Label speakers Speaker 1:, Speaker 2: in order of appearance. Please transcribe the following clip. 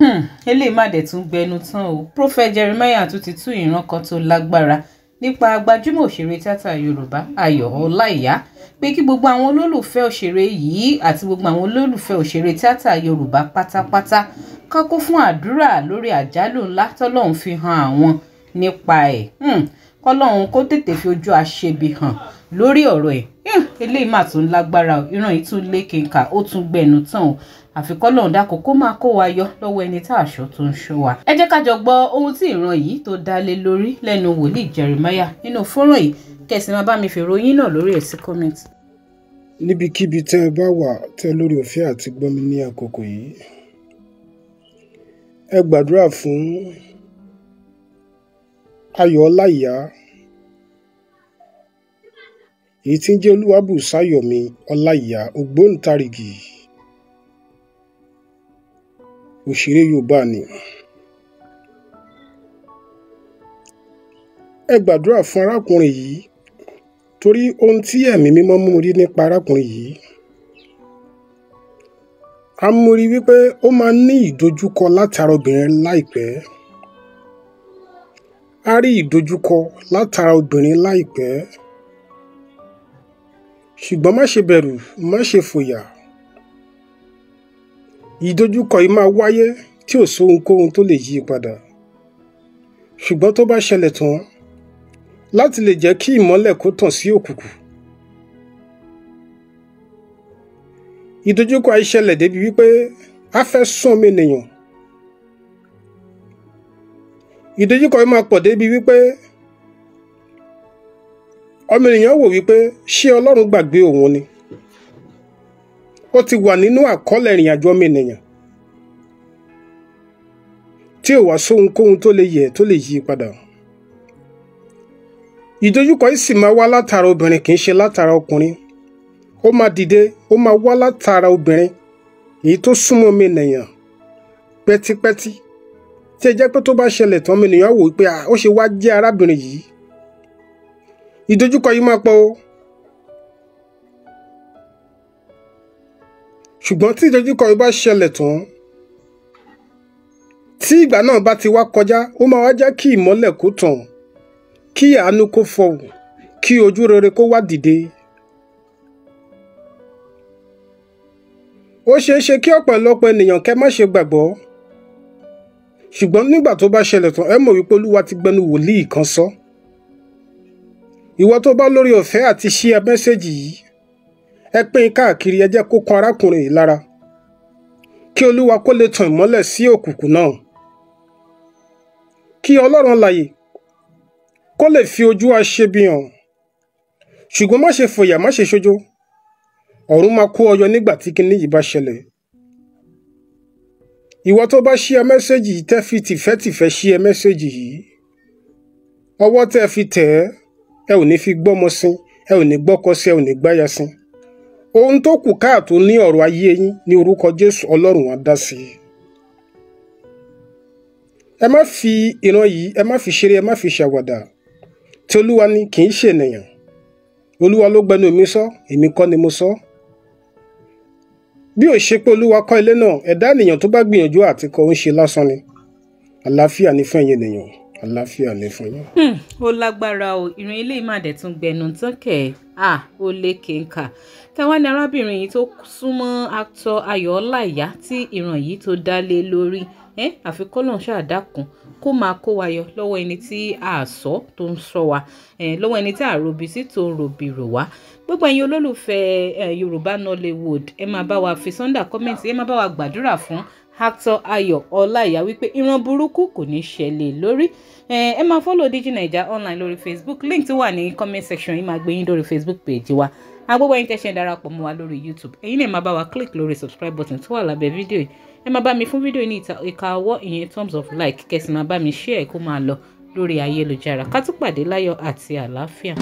Speaker 1: eléyìí má dẹ̀ tún gbẹnu tán o. Prophet Jeremiah tún ti tú ìran kan tó lágbára nípa gbajúmọ̀ òṣèré tíátà Yorùbá Ayọ̀ Ọláìyá pé kí gbogbo àwọn olólùfẹ́ òṣèré yìí àti gbogbo àwọn olólùfẹ́ òṣèré tíátà Yorùbá pátápátá ká kún fún àdúrà lórí àjálù ńlá tọ́lọ́run fi hàn àwọn nípa ẹ̀. Kọ́lọ́run kó tètè fi ojú aṣebi hàn lórí ọ̀rọ̀ ẹ̀. Eléyìí mà tún lágbára o. Ìran yìí tún lékenkà, ó tún gbẹnu tán o. Àfi kọ́lọ́run dákun kó máa kó wa yọ lọ́wọ́ ẹni tá àṣọ tó ń ṣọ́ wa. Ẹ jẹ́ ká jọ gbọ́ ohun tí ìran yìí tó dá lé lórí lẹ́nu wòlíì Jeremiah nínú fọ́nrán yìí. Kẹ̀sì máa bá mi fèrò yín náà lórí ẹ̀ sí comment.
Speaker 2: Níbikíbi tẹ́ ẹ bá wà tẹ́ lórí ọ̀fẹ́ àti gbọ́ mi ní àkókò yìí, ẹ gbàdúrà fún Ayọ̀ Ọláìyá èyí tí ń jẹ́ Olúwabùsáyọ̀mí Ọláìyá, ògbóǹtarìgì òṣèré Yorùbá ni. Ẹ gbàdúrà fún arákùnrin yìí torí ohun tí ẹ̀mí mímọ́ mú rí nípa arákùnrin yìí, a mú rí wípé ó máa ní ìdojúkọ látara obìnrin láìpẹ́. A rí ìdojúkọ látara obìnrin láìpẹ́. Ṣùgbọ́n má ṣe bẹ̀rù, má ṣe fòyà. Ìdojúkọ yìí máa wáyé tí ò sóhunkóhun tó lè yí padà. Ṣùgbọ́n tó bá ṣẹlẹ̀ tán, láti lè jẹ́ kí ìmọ́lẹ̀ kó tàn sí òkùnkùn. Ìdojúkọ yìí ṣẹlẹ̀ débi wípé a fẹ́ sún ọmọ ènìyàn. Ìdojúkọ yìí máa pọ̀ débi wípé ọmọ ènìyàn wò wípé ṣé Ọlọ́run gbàgbé òun ni. Ó ti wà nínú àkọọ́lẹ̀ ìrìn àjò ọmọ ènìyàn tí ò wá sóhunkóhun tó lè yẹ tó lè yí padà. Ìdojúkọ yìí sì máa wá látara obìnrin, kì í ṣe látara ọkùnrin. Ó máa dìde, ó máa wá látara obìnrin èyí tó súnmọ́ ọmọ ènìyàn pẹ́típẹ́tí, tí ẹ jẹ́ pé tó bá ṣẹlẹ̀ tán ọmọ ènìyàn wò wípé ó ṣe wá jẹ́ arábìnrin yìí. Ìdojúkọ yìí máa pọ̀ o. Ṣùgbọ́n tí ìdojúkọ yìí bá ṣẹlẹ̀ tán, tí ìgbà náà bá ti wá kọjá, ó máa wá jẹ́ kí ìmọ́lẹ̀ kó tàn, kí àánú kó fọhùn, kí ojú rere kó wá dìde. Ó ṣeé ṣe kí ọ̀pọ̀lọpọ̀ ènìyàn kẹ́ má ṣe gbàgbọ́. Ṣùgbọ́n nígbà tó bá ṣẹlẹ̀ tán, ẹ mọ̀ wípé Olúwa ti gbẹnu wòlíì kan sọ. Ìwọ tó bá lórí ọ̀fẹ́ àti share mẹ́sẹ̀jì yìí, ẹ pín káàkiri, ẹ jẹ́ kó kan arákùnrin yìí lára, kí Olúwa kó lè tàn ìmọ́lẹ̀ sí òkùnkùn náà, kí Ọlọ́run alààyè kó lè fi ojú aṣebi hàn. Ṣùgbọ́n má ṣe fòyà, má ṣe ṣojo. Ọ̀run máa kó ọ yọ nígbà tí kinní yìí bá ṣẹlẹ̀. Ìwọ tó bá share mẹ́sẹ̀jì yìí, tẹ́ fi tìfẹ́tìfẹ́ share mẹ́sẹ̀jì yìí, ọwọ́ tẹ́ fi tẹ̀ ẹ ò ní fi gbọ́mọ sin, ẹ ò ní gbọ́kọ sí, ẹ ò ní gbáya sin. Ohun tó kù káàtó ní ọ̀rọ̀ ayé yín ní orúkọ Jésù, Ọlọ́run á dá sí i. Ẹ má fi ìran yìí, ẹ má fi ṣeré, ẹ má fi ṣàwàdà. Tí Olúwa ní, kì í ṣe ènìyàn. Olúwa ló gbẹnu mi sọ, èmi kọ́ ni mo sọ. Bí ó ṣe pé Olúwa kọ́ ilé náà, ẹ̀dá ènìyàn tó bá gbìyànjú àti kọ́ ń ṣe lásán ni. Àlàáfíà ni fún ẹ̀yin ènìyàn. Àlàáfíà ni fún yín.
Speaker 1: Ó lágbára o. Ìran ilé má dẹ̀ tún gbẹnu tán kẹ̀. Ó lékenkà. Táwa ni arábìnrin yìí tó súnmọ́ actor Ayọ̀ Ọláìyá tí ìran yìí tó dá lé lórí. Àfi k'Ọlọ́run ṣáà dákun kó máa kó wa yọ lọ́wọ́ ẹni tí a sọ tó ń sọ wa, lọ́wọ́ ẹni tí a robi sí tó ń robi rò wá. Gbogbo ẹ̀yin olólùfẹ́ Yorùbá Nollywood, ẹ máa bá wa fi sọ́ndà kọ́mẹ̀ntì, ẹ máa bá wa gbàdúrà fún actor Ayọ̀ Ọláìyá wípé ìran burúkú kò ní ṣẹlẹ̀ lórí. Ẹ máa follow DigiNaija online lórí Facebook, link tó wà ní comment section yìí máa gbé yín lórí Facebook page wa. Gbogbo ẹ̀yin tẹ́ ṣe darapọ̀ mọ́ wa lórí YouTube, ẹ̀yin náà máa bá wa click lórí subscribe button tó wà lábẹ́ fídíò yìí. Ẹ máa bá mi fún fídíò ní ìka ọwọ́ ìyẹn thumbs up like, kẹ́sì máa bá mi share kó máa lọ lórí ayélujára. Ká tún pàdé láyọ̀ àti àlàáfíà.